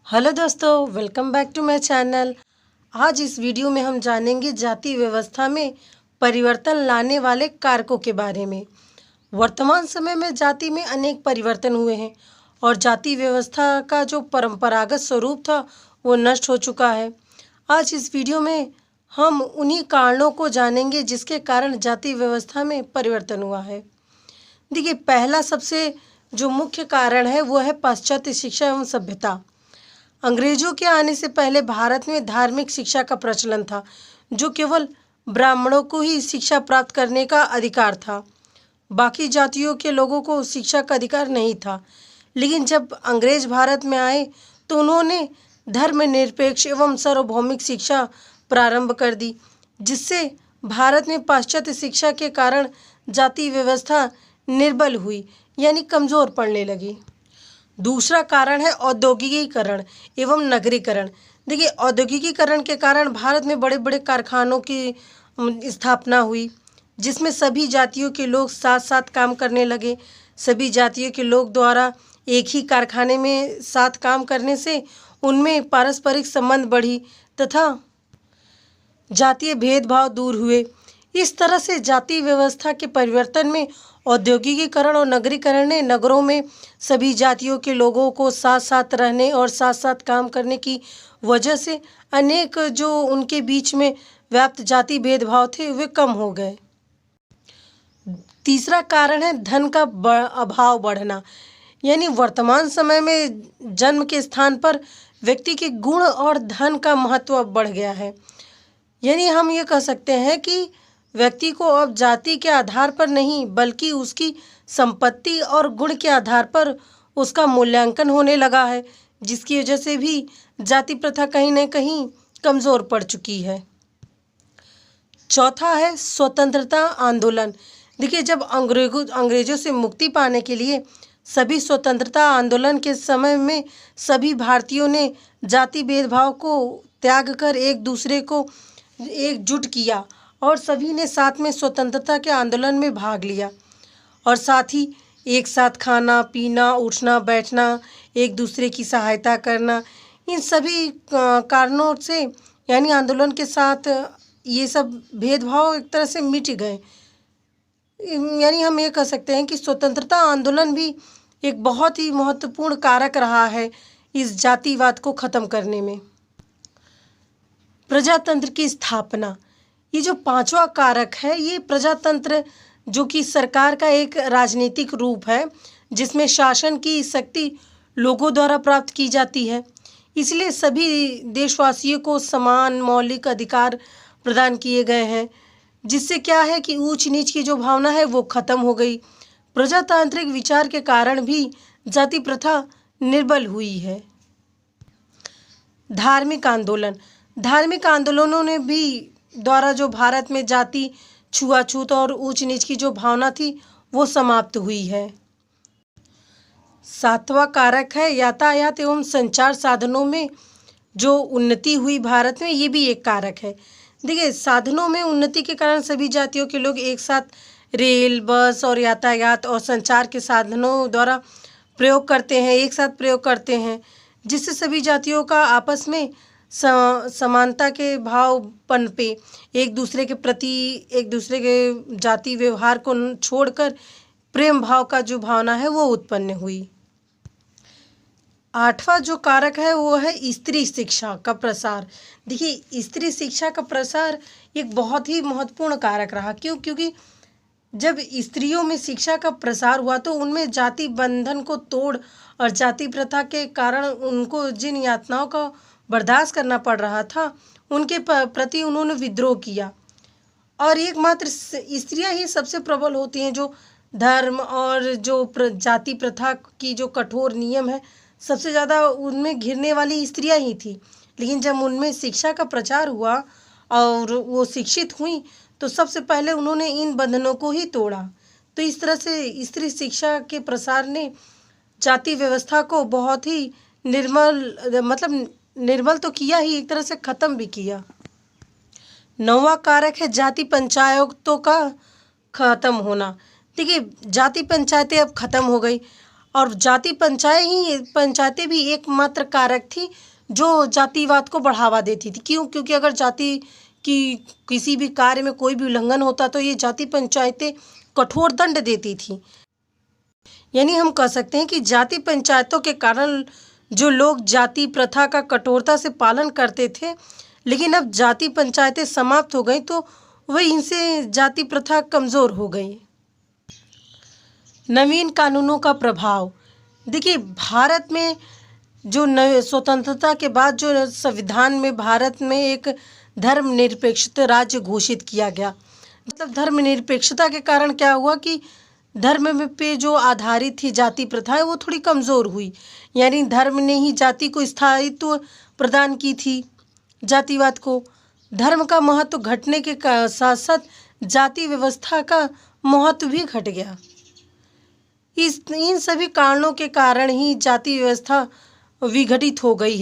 Hello दोस्तों, welcome back to my channel. आज इस वीडियो में हम जानेंगे जाति व्यवस्था में परिवर्तन लाने वाले कारकों के बारे में। वर्तमान समय में जाति में अनेक परिवर्तन हुए हैं और जाति व्यवस्था का जो परंपरागत स्वरूप था वो नष्ट हो चुका है। आज इस वीडियो में हम उन्हीं कारणों को जानेंगे जिसके कारण जाति व्यवस्था में परिवर्तन हुआ है। देखिए, पहला सबसे जो मुख्य कारण है वो है पाश्चात्य शिक्षा एवं सभ्यता। अंग्रेजों के आने से पहले भारत में धार्मिक शिक्षा का प्रचलन था, जो केवल ब्राह्मणों को ही शिक्षा प्राप्त करने का अधिकार था। बाकी जातियों के लोगों को शिक्षा का अधिकार नहीं था। लेकिन जब अंग्रेज भारत में आए तो उन्होंने धर्मनिरपेक्ष एवं सार्वभौमिक शिक्षा प्रारंभ कर दी, जिससे भारत में पाश्चात्य शिक्षा के कारण जाति व्यवस्था निर्बल हुई, यानी कमज़ोर पड़ने लगी। दूसरा कारण है औद्योगिकीकरण एवं नगरीकरण। देखिए, औद्योगिकीकरण के कारण भारत में बड़े बड़े कारखानों की स्थापना हुई, जिसमें सभी जातियों के लोग साथ साथ काम करने लगे। सभी जातियों के लोग द्वारा एक ही कारखाने में साथ काम करने से उनमें पारस्परिक संबंध बढ़ी तथा जातीय भेदभाव दूर हुए। इस तरह से जाति व्यवस्था के परिवर्तन में औद्योगिकीकरण और नगरीकरण ने नगरों में सभी जातियों के लोगों को साथ साथ रहने और साथ साथ काम करने की वजह से अनेक जो उनके बीच में व्याप्त जाति भेदभाव थे वे कम हो गए। तीसरा कारण है धन का अभाव बढ़ना, यानी वर्तमान समय में जन्म के स्थान पर व्यक्ति के गुण और धन का महत्व बढ़ गया है। यानी हम ये कह सकते हैं कि व्यक्ति को अब जाति के आधार पर नहीं बल्कि उसकी संपत्ति और गुण के आधार पर उसका मूल्यांकन होने लगा है, जिसकी वजह से भी जाति प्रथा कहीं न कहीं कमज़ोर पड़ चुकी है। चौथा है स्वतंत्रता आंदोलन। देखिए, जब अंग्रेजों से मुक्ति पाने के लिए सभी स्वतंत्रता आंदोलन के समय में सभी भारतीयों ने जाति भेदभाव को त्याग कर एक दूसरे को एकजुट किया और सभी ने साथ में स्वतंत्रता के आंदोलन में भाग लिया और साथ ही एक साथ खाना पीना, उठना बैठना, एक दूसरे की सहायता करना, इन सभी कारणों से यानी आंदोलन के साथ ये सब भेदभाव एक तरह से मिट गए। यानी हम ये कह सकते हैं कि स्वतंत्रता आंदोलन भी एक बहुत ही महत्वपूर्ण कारक रहा है इस जातिवाद को ख़त्म करने में। प्रजातंत्र की स्थापना, ये जो पांचवा कारक है, ये प्रजातंत्र जो कि सरकार का एक राजनीतिक रूप है जिसमें शासन की शक्ति लोगों द्वारा प्राप्त की जाती है। इसलिए सभी देशवासियों को समान मौलिक अधिकार प्रदान किए गए हैं, जिससे क्या है कि ऊंच नीच की जो भावना है वो खत्म हो गई। प्रजातांत्रिक विचार के कारण भी जाति प्रथा निर्बल हुई है। धार्मिक आंदोलन, धार्मिक आंदोलनों ने भी द्वारा जो भारत में जाति छुआछूत और ऊंच नीच की जो भावना थी वो समाप्त हुई है। सातवां कारक है यातायात एवं संचार साधनों में जो उन्नति हुई भारत में, ये भी एक कारक है। देखिए, साधनों में उन्नति के कारण सभी जातियों के लोग एक साथ रेल, बस और यातायात और संचार के साधनों द्वारा प्रयोग करते हैं, एक साथ प्रयोग करते हैं, जिससे सभी जातियों का आपस में समानता के भाव पनपे, एक दूसरे के प्रति एक दूसरे के जाति व्यवहार को छोड़कर प्रेम भाव का जो भावना है वो उत्पन्न हुई। आठवां जो कारक है वो है स्त्री शिक्षा का प्रसार। देखिए, स्त्री शिक्षा का प्रसार एक बहुत ही महत्वपूर्ण कारक रहा। क्योंकि जब स्त्रियों में शिक्षा का प्रसार हुआ तो उनमें जाति बंधन को तोड़ और जाति प्रथा के कारण उनको जिन यातनाओं का बर्दाश्त करना पड़ रहा था उनके प्रति उन्होंने विद्रोह किया। और एकमात्र स्त्रियां ही सबसे प्रबल होती हैं जो धर्म और जो जाति प्रथा की जो कठोर नियम है सबसे ज़्यादा उनमें घिरने वाली स्त्रियां ही थी। लेकिन जब उनमें शिक्षा का प्रचार हुआ और वो शिक्षित हुई तो सबसे पहले उन्होंने इन बंधनों को ही तोड़ा। तो इस तरह से स्त्री शिक्षा के प्रसार ने जाति व्यवस्था को बहुत ही निर्मल तो किया ही, एक तरह से ख़त्म भी किया। नौवां कारक है जाति पंचायतों का ख़त्म होना। देखिए, जाति पंचायतें अब ख़त्म हो गई और जाति पंचायतें भी एकमात्र कारक थी जो जातिवाद को बढ़ावा देती थी। क्यों? क्योंकि अगर जाति की किसी भी कार्य में कोई भी उल्लंघन होता तो ये जाति पंचायतें कठोर दंड देती थी। यानी हम कह सकते हैं कि जाति पंचायतों के कारण जो लोग जाति प्रथा का कठोरता से पालन करते थे, लेकिन अब जाति पंचायतें समाप्त हो गई तो वही इनसे जाति प्रथा कमज़ोर हो गई। नवीन कानूनों का प्रभाव। देखिए, भारत में जो स्वतंत्रता के बाद जो संविधान में भारत में एक धर्मनिरपेक्ष राज्य घोषित किया गया। मतलब धर्मनिरपेक्षता के कारण क्या हुआ कि धर्म में पे जो आधारित थी जाति प्रथा है वो थोड़ी कमज़ोर हुई। यानी धर्म ने ही जाति को स्थायित्व प्रदान की थी। जातिवाद को धर्म का महत्व घटने के साथ साथ जाति व्यवस्था का महत्व भी घट गया। इन सभी कारणों के कारण ही जाति व्यवस्था विघटित हो गई है।